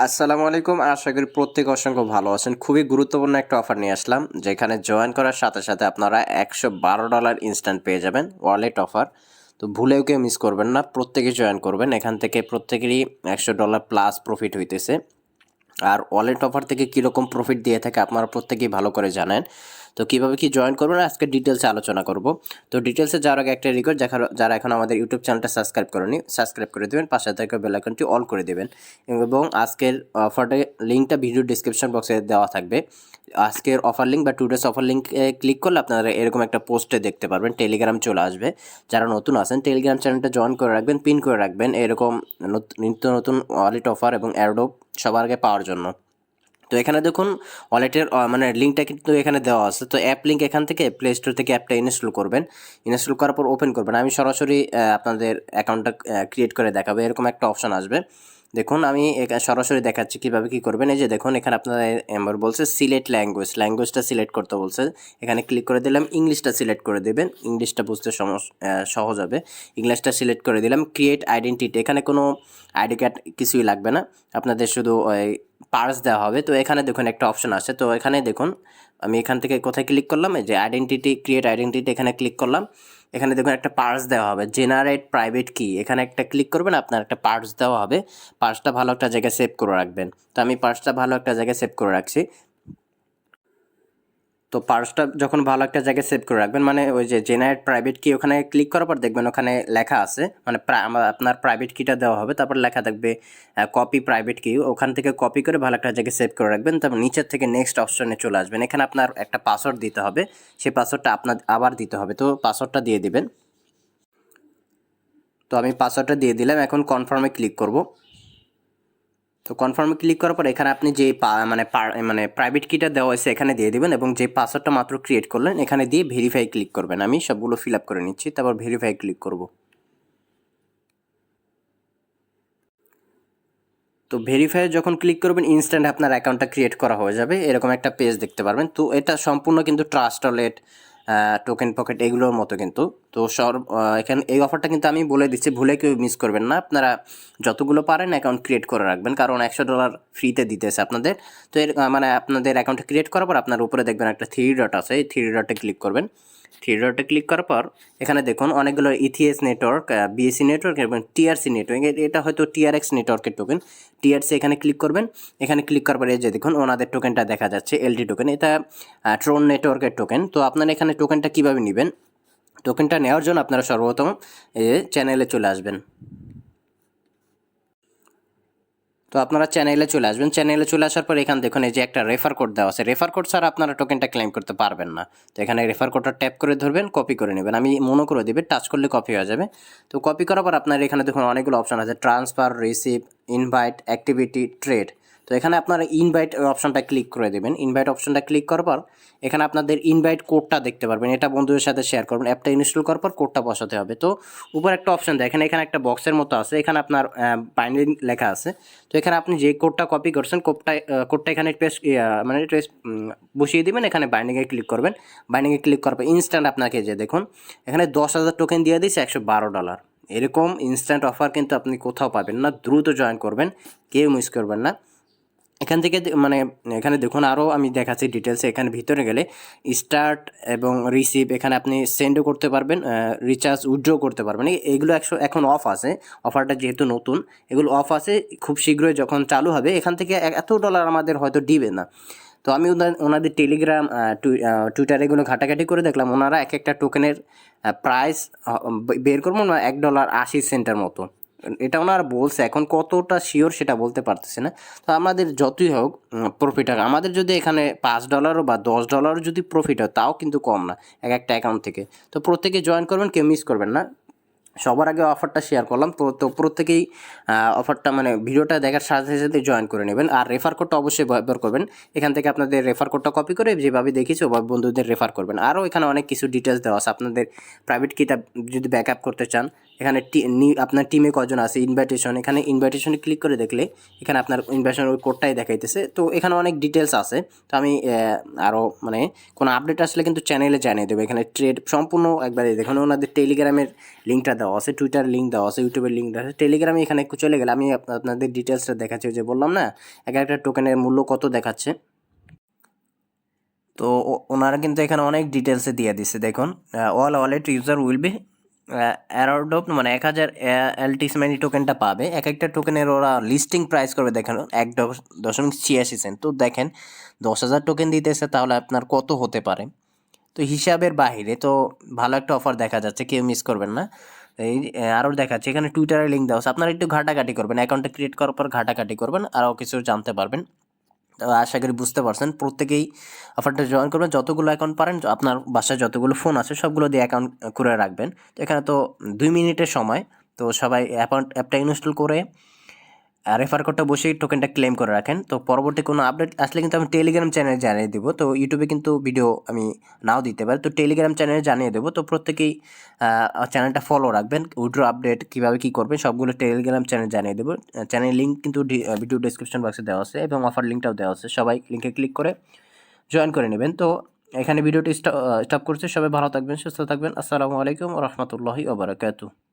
আসসালামু আলাইকুম। আশা করি প্রত্যেক অসংখ্য ভালো আছেন। খুবই গুরুত্বপূর্ণ একটা অফার নিয়ে আসলাম, যেখানে জয়েন করার সাথে সাথে আপনারা $112 ইনস্ট্যান্ট পেয়ে যাবেন, ওয়ালেট অফার। তো ভুলেও কেউ মিস করবেন না, প্রত্যেকে জয়েন করবেন। এখান থেকে প্রত্যেকেরই $100 প্লাস প্রফিট হইতেছে। আর ওয়ালেট অফার থেকে কীরকম প্রফিট দিয়ে থাকে আপনারা প্রত্যেকেই ভালো করে জানেন। তো কীভাবে কি জয়েন করবেন আজকে ডিটেলসে আলোচনা করব। তো ডিটেলসে যাওয়ার আগে একটা রিকোয়েস্ট, যারা এখন আমাদের ইউটিউব চ্যানেলটা সাবস্ক্রাইব করেনি, সাবস্ক্রাইব করে দেবেন, পাশে থাকা বেল আইকনটি অল করে দেবেন। এবং আজকের অফারটার লিঙ্কটা ভিডিও ডিসক্রিপশন বক্সে দেওয়া থাকবে। আজকের অফার লিঙ্ক বা টুডেস অফার লিঙ্কে ক্লিক করলে আপনারা এরকম একটা পোস্টে দেখতে পারবেন, টেলিগ্রাম চলে আসবে। যারা নতুন আছেন টেলিগ্রাম চ্যানেলটা জয়েন করে রাখবেন, পিন করে রাখবেন, এরকম নিত্য নতুন ওয়ালেট অফার এবং এয়ারড্রপ সবার আগে পাওয়ার জন্য। তো এখানে দেখুন ওয়ালেটের মানে লিঙ্কটা কিন্তু এখানে দেওয়া আছে। তো অ্যাপ লিঙ্ক এখান থেকে প্লে স্টোর থেকে অ্যাপটা ইনস্টল করবেন। ইনস্টল করার পর ওপেন করবেন। আমি সরাসরি আপনাদের অ্যাকাউন্টটা ক্রিয়েট করে দেখাবো। এরকম একটা অপশন আসবে। দেখুন আমি সরাসরি দেখাচ্ছি কীভাবে কী করবেন। এই যে দেখুন এখানে আপনাদের এবার বলছে সিলেক্ট ল্যাঙ্গুয়েজটা সিলেক্ট করতে বলছে। এখানে ক্লিক করে দিলাম, ইংলিশটা সিলেক্ট করে দেবেন, ইংলিশটা বুঝতে সহজ হবে। ইংলিশটা সিলেক্ট করে দিলাম। ক্রিয়েট আইডেন্টিটি, এখানে কোনো আইডি কার্ড কিছুই লাগবে না, আপনাদের শুধু ওই পার্স দেওয়া হবে। তো এখানে দেখুন একটা অপশন আছে। তো এখানে দেখুন আমি এখান থেকে কোথায় ক্লিক করলাম, এই যে আইডেন্টিটি, ক্রিয়েট আইডেন্টিটি, এখানে ক্লিক করলাম। এখানে দেখুন একটা পার্স দেওয়া হবে, জেনারেট প্রাইভেট কি, এখানে একটা ক্লিক করবেন, আপনার একটা পার্স দেওয়া হবে। পার্সটা ভালো একটা জায়গায় সেভ করে রাখবেন। তো আমি পার্সটা ভালো একটা জায়গায় সেভ করে রাখছি। তো পার্সটা যখন ভালো একটা জায়গায় সেভ করে রাখবেন, মানে ওই যে জেনারেট প্রাইভেট কি, ওখানে ক্লিক করার পর দেখবেন ওখানে লেখা আছে, মানে আপনার প্রাইভেট কিটা দেওয়া হবে, তারপর লেখা থাকবে কপি প্রাইভেট কি। ওখান থেকে কপি করে ভালো একটা জায়গায় সেভ করে রাখবেন। তারপর নিচের থেকে নেক্সট অপশনে চলে আসবেন। এখানে আপনার একটা পাসওয়ার্ড দিতে হবে, সেই পাসওয়ার্ডটা আপনার আবার দিতে হবে। তো পাসওয়ার্ডটা দিয়ে দিবেন। তো আমি পাসওয়ার্ডটা দিয়ে দিলাম, এখন কনফার্মে ক্লিক করব। তো কনফার্মে ক্লিক করার পর এখানে আপনি যে মানে প্রাইভেট কিটা দেওয়া হয়েছে এখানে দিয়ে দিবেন, এবং যে পাসওয়ার্ডটা মাত্র ক্রিয়েট করলেন এখানে দিয়ে ভেরিফাই ক্লিক করবেন। আমি সবগুলো ফিল আপ করে নিচ্ছি, তারপর ভেরিফাই ক্লিক করব। তো ভেরিফাই যখন ক্লিক করবেন ইনস্ট্যান্ট আপনার অ্যাকাউন্টটা ক্রিয়েট করা হয়ে যাবে, এরকম একটা পেজ দেখতে পারবেন। তো এটা সম্পূর্ণ কিন্তু ট্রাস্ট ওয়ালেট, টোকেন পকেট এগুলোর মতো কিন্তু। তো এখানে এই অফারটা কিন্তু আমি বলে দিচ্ছি, ভুলে কেউ মিস করবেন না। আপনারা যতগুলো পারেন অ্যাকাউন্ট ক্রিয়েট করে রাখবেন, কারণ $100 ফ্রিতে দিতেছে আপনাদের। তো এর মানে আপনাদের অ্যাকাউন্টটা ক্রিয়েট করার পর আপনার উপরে দেখবেন একটা থ্রি ডট আছে, এই থ্রি ডটে ক্লিক করবেন। থ্রি ডটে ক্লিক করার পর এখানে দেখুন অনেকগুলো ইথিএস নেটওয়ার্ক, বিএসসি নেটওয়ার্ক এবং টিআরসি নেটওয়ার্ক, এটা হয়তো টিআরএক্স নেটওয়ার্কের টোকেন। টিআরসি এখানে ক্লিক করবেন। এখানে ক্লিক করার পরে যে দেখুন ওনাদের টোকেনটা দেখা যাচ্ছে, এলটি টোকেন, এটা ট্রোন নেটওয়ার্কের টোকেন। তো আপনারা এখানে টোকেনটা কীভাবে নেবেন, টোকেনটা নেওয়ার জন্য আপনারা সর্বপ্রথম চ্যানেলে চলে আসবেন। তো আপনারা চ্যানেলে চলে আসবেন। চ্যানেলে চলে আসার পর এখানে দেখুন এই যে একটা রেফার কোড দেওয়া আছে, রেফার কোড ছাড়া আপনারা টোকেনটা ক্লেম করতে পারবেন না। তো এখানে রেফার কোডটা ট্যাপ করে ধরবেন, কপি করে নেবেন। আমি মনে করে দেবেন, টাচ করলে কপি হয়ে যাবে। তো কপি করার পর আপনার এখানে দেখুন অনেকগুলো অপশন আছে, transfer, receive, invite, activity, trade. তো এখানে আপনারা ইনভাইট অপশনটা ক্লিক করে দেবেন। ইনভাইট অপশনটা ক্লিক করার পর এখানে আপনাদের ইনভাইট কোডটা দেখতে পারবেন, এটা বন্ধুদের সাথে শেয়ার করবেন। অ্যাপটা ইনস্টল করার পর কোডটা বসাতে হবে। তো উপর একটা অপশন দেখেন, এখানে একটা বক্সের মতো আছে, এখানে আপনার বাইনারি লেখা আছে। তো এখানে আপনি যে কোডটা কপি করছেন কোডটা এখানে পেস্ট মানে বসিয়ে দিবেন। এখানে বাইন্ডিংয়ে ক্লিক করবেন। বাইন্ডিংয়ে ক্লিক করার পর ইনস্ট্যান্ট আপনাকে যে দেখুন এখানে 10,000 টোকেন দিয়ে দিচ্ছে $112। এরকম ইনস্ট্যান্ট অফার কিন্তু আপনি কোথাও পাবেন না। দ্রুত জয়েন করবেন, কেউ মিস করবেন না। এখান থেকে মানে এখানে দেখুন আরও আমি দেখাচ্ছি ডিটেলসে। এখানে ভিতরে গেলে স্টার্ট এবং রিসিভ, এখানে আপনি সেন্ডও করতে পারবেন, রিচার্জ, উইথড্র করতে পারবেন। এইগুলো এখন অফ আছে, অফারটা যেহেতু নতুন এগুলো অফ আছে। খুব শীঘ্রই যখন চালু হবে এখান থেকে এত ডলার আমাদের হয়তো দিবে না। তো আমি ওনাদের টেলিগ্রাম, টুইটার এগুলো ঘাটাঘাটি করে দেখলাম, ওনারা এক একটা টোকেনের প্রাইস বের করবো না $1.80 মতো। এটা ওনারা বলছে, এখন কতটা শিওর সেটা বলতে পারতেছে না। তো আমাদের যতই হোক প্রফিট হয়, আমাদের যদি এখানে $5 বা $10 যদি প্রফিট হয় তাও কিন্তু কম না এক একটা অ্যাকাউন্ট থেকে। তো প্রত্যেকে জয়েন করবেন, কেউ মিস করবেন না। সবার আগে অফারটা শেয়ার করলাম, তো প্রত্যেকেই অফারটা মানে ভিডিওটা দেখার সাথে সাথে জয়েন করে নেবেন। আর রেফার কোডটা অবশ্যই ব্যবহার করবেন। এখান থেকে আপনাদের রেফার কোডটা কপি করে যেভাবে দেখিয়েছি ওভাবে বন্ধুদের রেফার করবেন। আরও এখানে অনেক কিছু ডিটেলস দেওয়া আছে, আপনাদের প্রাইভেট কিটা যদি ব্যাকআপ করতে চান এখানে আপনার টিমে কজন আছে, ইনভাইটেশন, এখানে ইনভাইটেশনে ক্লিক করে দেখলে এখানে আপনার ইনভাইটেশনের ওই কোডটাই দেখাইতেছে। তো এখানে অনেক ডিটেলস আছে। তো আমি আরও মানে কোনো আপডেট আসলে কিন্তু চ্যানেলে জানিয়ে দেবো। এখানে ট্রেড সম্পূর্ণ একবারে দেখুন, ওনাদের টেলিগ্রামের লিঙ্কটা দেওয়া আছে, টুইটার লিঙ্ক দেওয়া আছে, ইউটিউবের লিঙ্ক দেওয়া আছে, টেলিগ্রামে এখানে চলে গেলে আমি আপনাদের ডিটেলসটা দেখাচ্ছি। যে বললাম না এক একটা টোকেনের মূল্য কত দেখাচ্ছে। তো ওনারা কিন্তু এখানে অনেক ডিটেলসে দিয়ে দিচ্ছে। দেখুন, all wallet user will be airdrop মানে 1000 এলটিস মানি টোকেনটা পাবে। এক একটা টোকেনের ওরা লিস্টিং প্রাইস করবে দেখেন 1.86 সেন্ট। তো দেখেন 10,000 টোকেন দিতেছে, তাহলে আপনার কত হতে পারে। তো হিসাবের বাহিরে, তো ভালো একটা অফার দেখা যাচ্ছে, কেউ মিস করবেন না। এই আরও দেখাচ্ছে এখানে টুইটারের লিঙ্ক দেওয়া আছে, আপনারা একটু ঘাটাঘাটি করবেন, অ্যাকাউন্টটা ক্রিয়েট করার পর ঘাটাঘাটি করবেন, আরও কিছু জানতে পারবেন। আশা করি বুঝতে পারছেন। প্রত্যেকেই অফারটা জয়েন করবেন, যতগুলো অ্যাকাউন্ট পারেন, আপনার বাসায় যতগুলো ফোন আছে সবগুলো দিয়ে অ্যাকাউন্ট করে রাখবেন। তো এখানে তো 2 মিনিটের সময়, তো সবাই অ্যাপটা ইনস্টল করে রেফার কোডটা বসেই টোকেনটা ক্লেম করে রাখেন। তো পরবর্তী কোনো আপডেট আসলে কিন্তু আমি টেলিগ্রাম চ্যানেলে জানিয়ে দেবো। তো ইউটিউবে কিন্তু ভিডিও আমি নাও দিতে পারি, তো টেলিগ্রাম চ্যানেলে জানিয়ে দেবো। তো প্রত্যেকেই চ্যানেলটা ফলো রাখবেন। উইথড্র আপডেট কীভাবে কী করবেন সবগুলো টেলিগ্রাম চ্যানেল জানিয়ে দেবো। চ্যানেল লিঙ্ক কিন্তু ভিডিও ডিসক্রিপশন বক্সে দেওয়া আছে এবং অফার লিঙ্কটাও দেওয়া আছে, সবাই লিঙ্কে ক্লিক করে জয়েন করে নেবেন। তো এখানে ভিডিওটি স্টপ করছি। সবাই ভালো থাকবেন, সুস্থ থাকবেন। আসসালামু আলাইকুম ওয়া রাহমাতুল্লাহি ওয়া বারাকাতুহু।